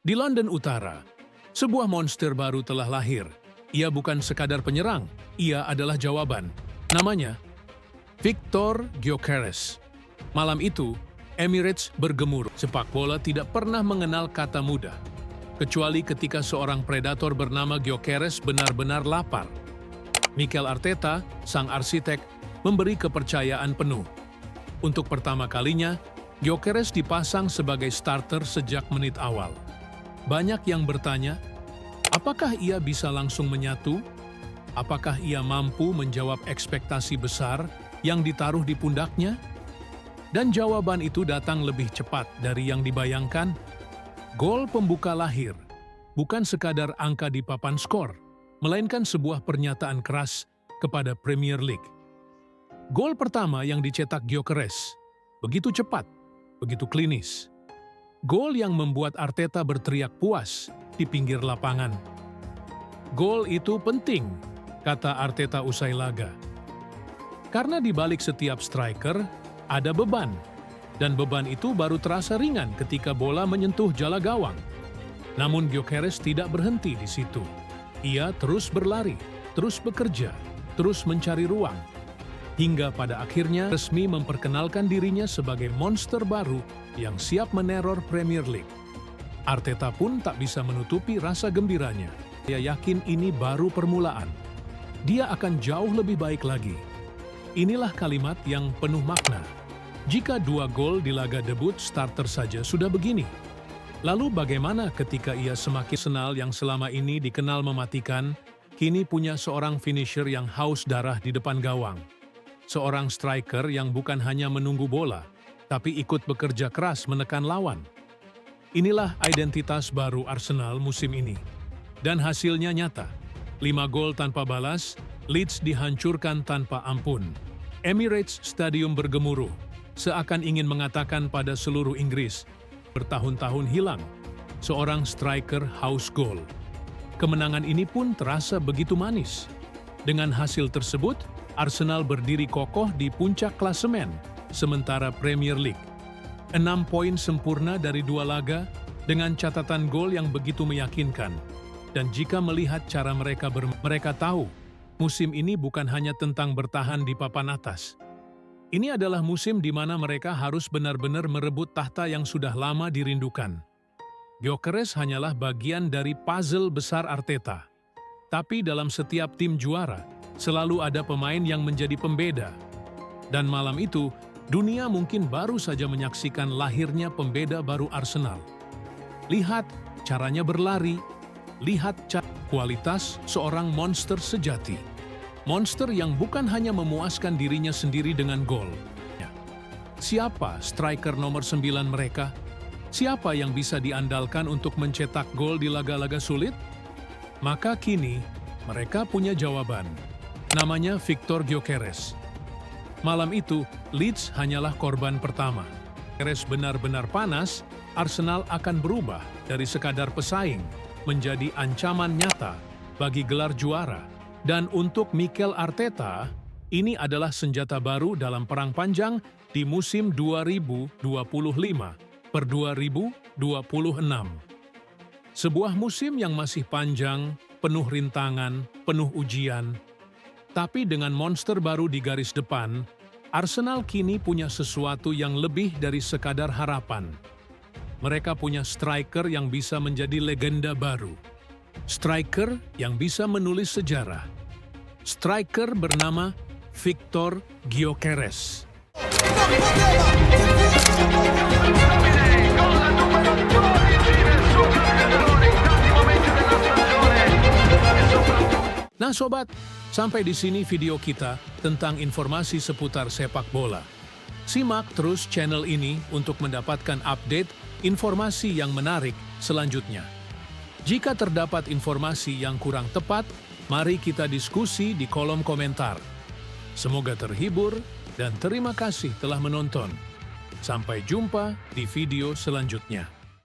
Di London Utara, sebuah monster baru telah lahir. Ia bukan sekadar penyerang, ia adalah jawaban. Namanya Viktor Gyökeres. Malam itu, Emirates bergemuruh. Sepak bola tidak pernah mengenal kata mudah, kecuali ketika seorang predator bernama Gyökeres benar-benar lapar. Mikel Arteta, sang arsitek, memberi kepercayaan penuh. Untuk pertama kalinya, Gyökeres dipasang sebagai starter sejak menit awal. Banyak yang bertanya, apakah ia bisa langsung menyatu? Apakah ia mampu menjawab ekspektasi besar yang ditaruh di pundaknya? Dan jawaban itu datang lebih cepat dari yang dibayangkan. Gol pembuka lahir, bukan sekadar angka di papan skor, melainkan sebuah pernyataan keras kepada Premier League. Gol pertama yang dicetak Gyökeres, begitu cepat, begitu klinis. Gol yang membuat Arteta berteriak puas di pinggir lapangan. Gol itu penting, kata Arteta usai laga. Karena di balik setiap striker, ada beban. Dan beban itu baru terasa ringan ketika bola menyentuh jala gawang. Namun Gyökeres tidak berhenti di situ. Ia terus berlari, terus bekerja, terus mencari ruang. Hingga pada akhirnya resmi memperkenalkan dirinya sebagai monster baru yang siap meneror Premier League. Arteta pun tak bisa menutupi rasa gembiranya. Dia yakin ini baru permulaan. Dia akan jauh lebih baik lagi. Inilah kalimat yang penuh makna. Jika 2 gol di laga debut starter saja sudah begini, lalu bagaimana ketika ia semakin senal yang selama ini dikenal mematikan, kini punya seorang finisher yang haus darah di depan gawang. Seorang striker yang bukan hanya menunggu bola, tapi ikut bekerja keras menekan lawan. Inilah identitas baru Arsenal musim ini. Dan hasilnya nyata. 5 gol tanpa balas, Leeds dihancurkan tanpa ampun. Emirates Stadium bergemuruh, seakan ingin mengatakan pada seluruh Inggris, bertahun-tahun hilang, seorang striker haus gol. Kemenangan ini pun terasa begitu manis. Dengan hasil tersebut, Arsenal berdiri kokoh di puncak klasemen, sementara Premier League. 6 poin sempurna dari 2 laga, dengan catatan gol yang begitu meyakinkan. Dan jika melihat cara mereka tahu, musim ini bukan hanya tentang bertahan di papan atas. Ini adalah musim di mana mereka harus benar-benar merebut tahta yang sudah lama dirindukan. Gyökeres hanyalah bagian dari puzzle besar Arteta. Tapi dalam setiap tim juara, selalu ada pemain yang menjadi pembeda. Dan malam itu, dunia mungkin baru saja menyaksikan lahirnya pembeda baru Arsenal. Lihat caranya berlari, lihat kualitas seorang monster sejati. Monster yang bukan hanya memuaskan dirinya sendiri dengan gol. Siapa striker nomor 9 mereka? Siapa yang bisa diandalkan untuk mencetak gol di laga-laga sulit? Maka kini, mereka punya jawaban. Namanya Viktor Gyökeres. Malam itu, Leeds hanyalah korban pertama. Gyökeres benar-benar panas, Arsenal akan berubah dari sekadar pesaing menjadi ancaman nyata bagi gelar juara. Dan untuk Mikel Arteta, ini adalah senjata baru dalam perang panjang di musim 2025/2026. Sebuah musim yang masih panjang, penuh rintangan, penuh ujian. Tapi dengan monster baru di garis depan, Arsenal kini punya sesuatu yang lebih dari sekadar harapan. Mereka punya striker yang bisa menjadi legenda baru. Striker yang bisa menulis sejarah. Striker bernama Viktor Gyökeres. Nah sobat, sampai di sini video kita tentang informasi seputar sepak bola. Simak terus channel ini untuk mendapatkan update informasi yang menarik selanjutnya. Jika terdapat informasi yang kurang tepat, mari kita diskusi di kolom komentar. Semoga terhibur dan terima kasih telah menonton. Sampai jumpa di video selanjutnya.